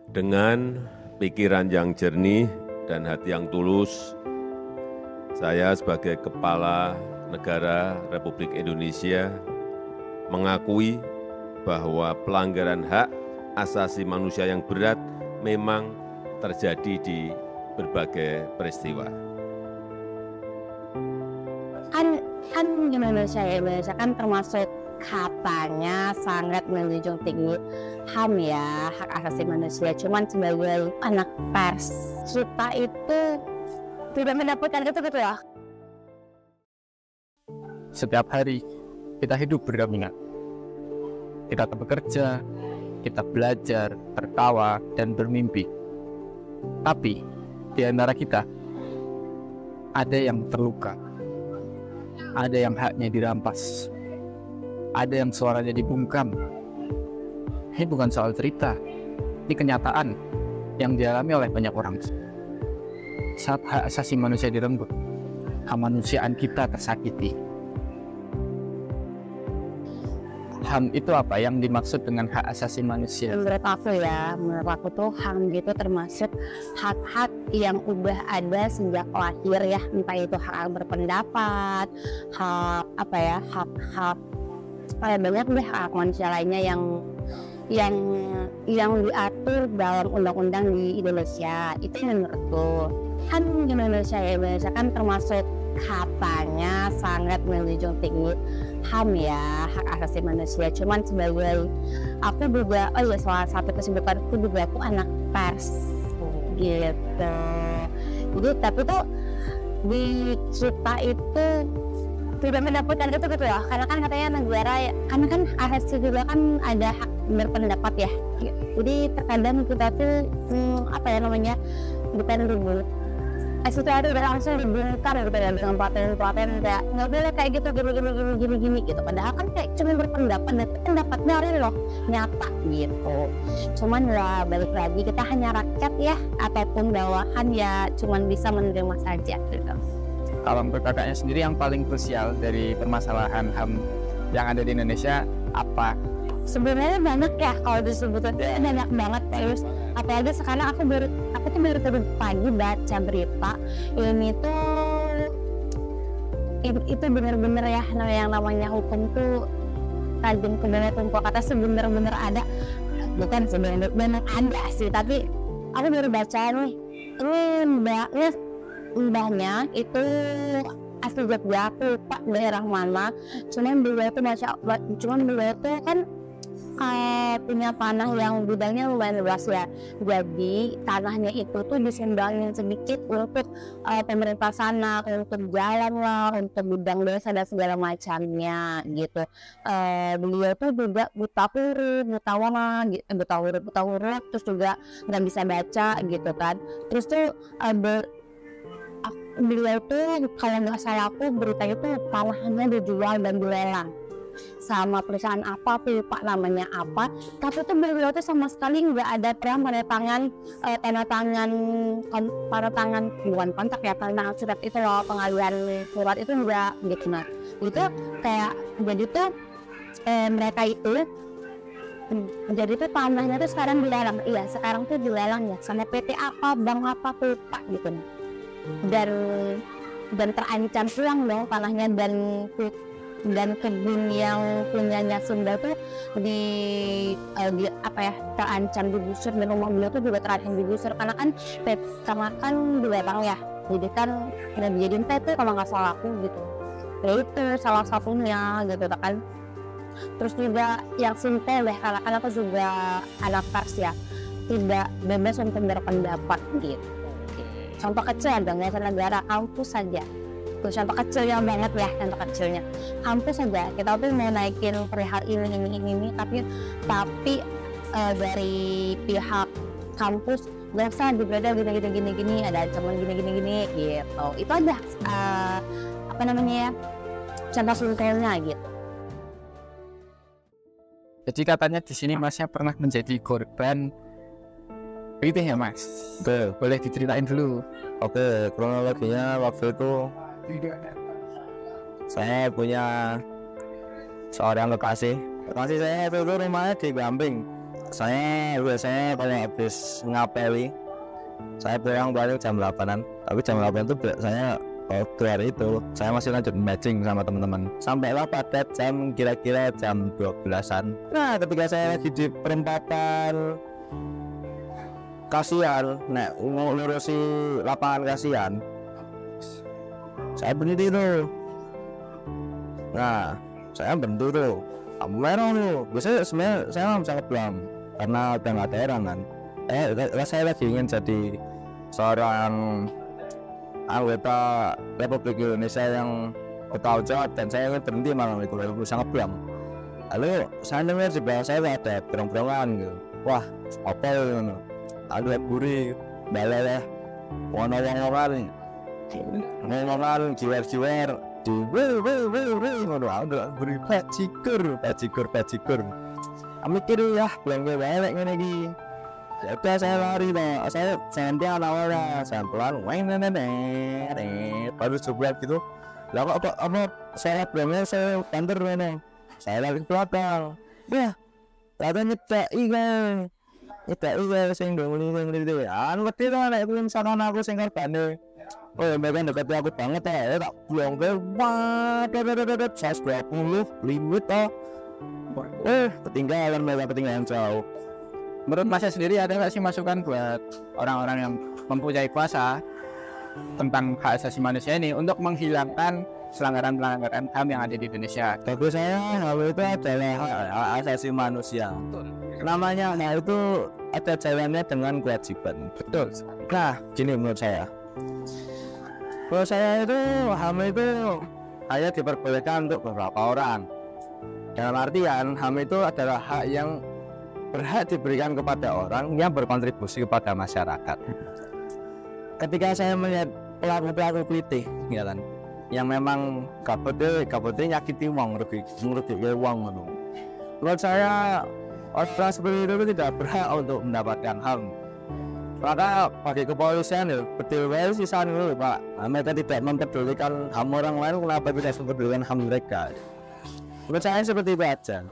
Dengan pikiran yang jernih dan hati yang tulus, saya sebagai Kepala Negara Republik Indonesia mengakui bahwa pelanggaran hak asasi manusia yang berat memang terjadi di berbagai peristiwa. Kan Indonesia kan termasuk katanya sangat menjunjung tinggi HAM ya, hak asasi manusia. Cuman sebagai anak pers, kita itu tidak mendapatkan itu gitu ya. Setiap hari kita hidup berdampingan. Kita bekerja, kita belajar, tertawa, dan bermimpi. Tapi di antara kita ada yang terluka, ada yang haknya dirampas, ada yang suaranya dibungkam. Ini bukan soal cerita, ini kenyataan yang dialami oleh banyak orang. Saat hak asasi manusia direnggut, kemanusiaan kita tersakiti. HAM itu apa yang dimaksud dengan hak asasi manusia? Menurut aku tuh HAM gitu termasuk hak-hak yang udah ada sejak lahir ya, entah itu hak berpendapat, hak banyak deh hak manusia lainnya yang diatur dalam undang-undang di Indonesia. Itu menurutku. Kan Indonesia kan termasuk katanya sangat menjunjung tinggi HAM ya, hak asasi manusia. Cuman sebagai aku juga, salah satu kesibukanku juga aku anak pers gitu. Jadi tapi tuh di kita itu tidak mendapatkan itu gitu ya, karena kan katanya negara ya, karena kan asasi juga kan ada hak berpendapat ya. Jadi terkadang kita tuh bukan ribut. Itu ada langsung dibungkar gitu ya dengan pelatihan kayak nggak boleh kayak gitu gini gitu. Padahal kan kayak cuma berpendapat dan pendapatnya real loh, nyata gitu. Cuman lah balik lagi kita hanya rakyat ya, ataupun bawahan ya cuman bisa menerima saja gitu. Kalau untuk kakaknya sendiri yang paling krusial dari permasalahan HAM yang ada di Indonesia apa? Sebenarnya banyak ya, kalau disebutkan banyak banget. Terus apalagi sekarang aku tuh baru tadi pagi baca berita ini tuh itu benar-benar ya, yang namanya hukum tuh tajam ke benar tumpul kata sebenar-benar ada, bukan sebenarnya benar ada sih, tapi aku baru baca nih ini mbahnya itu asli Jogja, aku lupa daerah mana. Cuman beliau itu kan punya tanah yang bidangnya lumayan luas ya. Jadi tanahnya itu tuh disumbangin sedikit untuk pemerintah sana, untuk jalan lah, untuk bidang desa dan segala macamnya gitu. Beliau tuh juga buta huruf, terus juga nggak bisa baca gitu kan. Terus tuh beliau tuh kalau nggak salah aku beritanya tuh tanahnya dijual dan dilelang sama perusahaan apa, aku lupa namanya apa. Tapi tuh beliau tuh sama sekali nggak ada tanda tangan bukan kontrak ya, tanda tangan surat itu loh, pengajuan surat itu enggak gitu. Nah itu kayak jadi tuh mereka itu jadi tuh tanahnya tuh sekarang dilelang. Iya sekarang tuh dilelang ya sama PT apa, bank apa, aku lupa gitu. Dan terancam pulang dong tanahnya, dan kebun yang punyanya Sunda tuh terancam digusur, dan rumah beliau tuh juga terancam digusur karena kan dilelang ya, jadi kan udah dijadiin PT kalau nggak salah aku gitu. Itu salah satunya gitu kan. Terus juga yang simpel deh, karena aku juga anak pers ya, tidak bebas untuk berpendapat gitu. Contoh kecil dong ya, negara kampus saja. Contoh kecilnya banget ya, contoh kecilnya kampus saja kita tuh mau naikin perihal ini tapi dari pihak kampus nggak usah dibeda gini ada ancaman gini gitu. Itu ada contoh simpelnya gitu. Jadi katanya di sini masnya pernah menjadi korban itu ya mas? Betul. Boleh diceritain dulu. Oke, kronologinya waktu itu saya punya seorang kekasih saya itu rumahnya di Gamping. Saya biasanya kalau habis ngapeli, saya pulang paling jam 8-an. Tapi jam 8 itu saya keluar itu, saya masih lanjut matching sama teman-teman. Sampailah pada jam kira-kira jam 12-an. Nah, ketika saya lagi di perempatan Kasihan, mau ngurusi lapangan Kasihan, saya berhenti tuh. Nah, saya bentur tuh, lampu merah tuh. Biasanya sebenarnya saya nggak bisa ngeblam karena udah nggak ada heran kan. Saya lagi ingin jadi seorang anggota Republik Indonesia yang bertanggung jawab, dan saya ingin berhenti malam itu, lalu bisa ngeblam. Lalu saya dengar di belakang saya ada berong-berongan gitu. Wah, apa itu? Ada buri, balai ngomong-ngomongan, jiwer-jiwer, ada buri bajigur. Mikir ya, belum gue balik lagi. Ya udah saya lari lah, saya sendiri awalnya, saya pelan, baru sebulan gitu. Lah kok apa saya belumnya saya kantor mana? Saya lari ke belakang. Ya, katanya nyetek ikan. Nyetek ikan sing dongeng gitu. Anu ngerti to nek kuwi sono aku sing korbane. Oh, memang dekat aku banget ya, tak buang ke waduh, 120 limit toh. Ketinggalan jauh. Menurut Masnya sendiri ada nggak sih masukan buat orang-orang yang mempunyai kuasa tentang hak asasi manusia ini untuk menghilangkan pelanggaran-pelanggaran HAM yang ada di Indonesia? Bagi saya hal itu adalah hak asasi manusia. Namanya hal itu ada jalannya dengan kewajiban. Betul. Nah, gini menurut saya. Kalau saya itu HAM itu hanya diperbolehkan untuk beberapa orang. Dalam artian HAM itu adalah hak yang berhak diberikan kepada orang yang berkontribusi kepada masyarakat. Ketika saya melihat pelaku-pelaku politik, ya kan, yang memang kabutnya nyakiti uang, rugi uang, menurut saya orang seperti itu tidak berhak untuk mendapatkan HAM. Maka bagi kepolisian betul-betul sisa dulu Pak, mereka tidak mempedulikan HAM orang lain, kenapa tidak mempedulikan HAM mereka? Menurut saya seperti itu aja.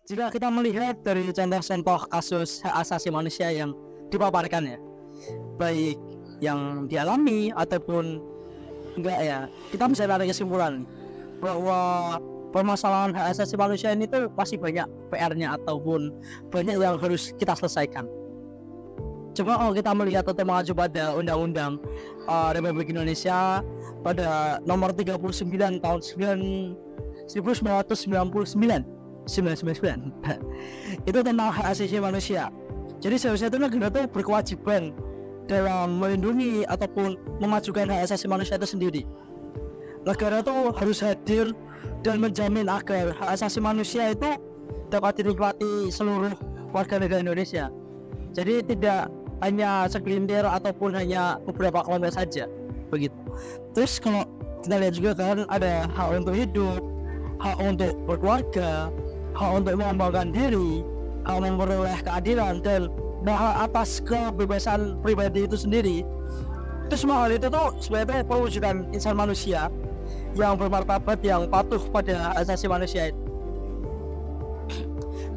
Jika kita melihat dari contoh-contoh kasus hak asasi manusia yang dipaparkan ya, baik yang dialami ataupun enggak ya, kita bisa tarik kesimpulan bahwa permasalahan hak asasi manusia ini tuh masih banyak PR-nya ataupun banyak yang harus kita selesaikan. Coba kalau kita melihat atau mengacu pada Undang-Undang Republik Indonesia pada nomor 39 tahun 1999 itu tentang hak asasi manusia. Jadi seharusnya itu negara itu berkewajiban dalam melindungi ataupun memajukan hak asasi manusia itu sendiri. Negara itu harus hadir dan menjamin agar hak asasi manusia itu dapat dinikmati seluruh warga negara Indonesia. Jadi tidak hanya segelintir ataupun hanya beberapa kelompok saja, begitu. Terus kalau kita lihat juga kan ada hak untuk hidup, hak untuk berkeluarga, hak untuk mengembangkan diri, hak memperoleh keadilan, dan hak atas kebebasan pribadi itu sendiri. Itu semua hal itu tuh sebenarnya perwujudan insan manusia yang bermartabat, yang patuh pada hak asasi manusia itu.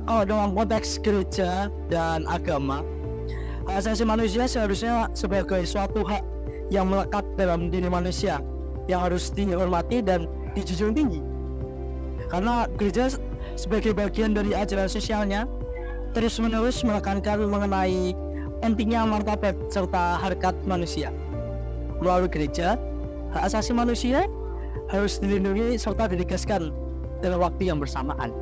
Oh, dalam konteks gereja dan agama, hak asasi manusia seharusnya sebagai suatu hak yang melekat dalam diri manusia, yang harus dihormati dan dijunjung tinggi. Karena gereja sebagai bagian dari ajaran sosialnya terus-menerus menekankan mengenai pentingnya martabat serta harkat manusia. Melalui gereja, hak asasi manusia harus dilindungi serta ditegaskan dalam waktu yang bersamaan.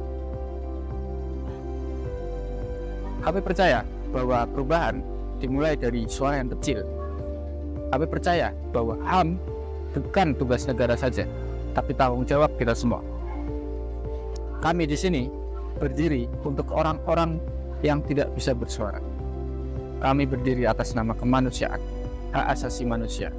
Kami percaya bahwa perubahan dimulai dari suara yang kecil. Kami percaya bahwa HAM bukan tugas negara saja, tapi tanggung jawab kita semua. Kami di sini berdiri untuk orang-orang yang tidak bisa bersuara. Kami berdiri atas nama kemanusiaan, hak asasi manusia.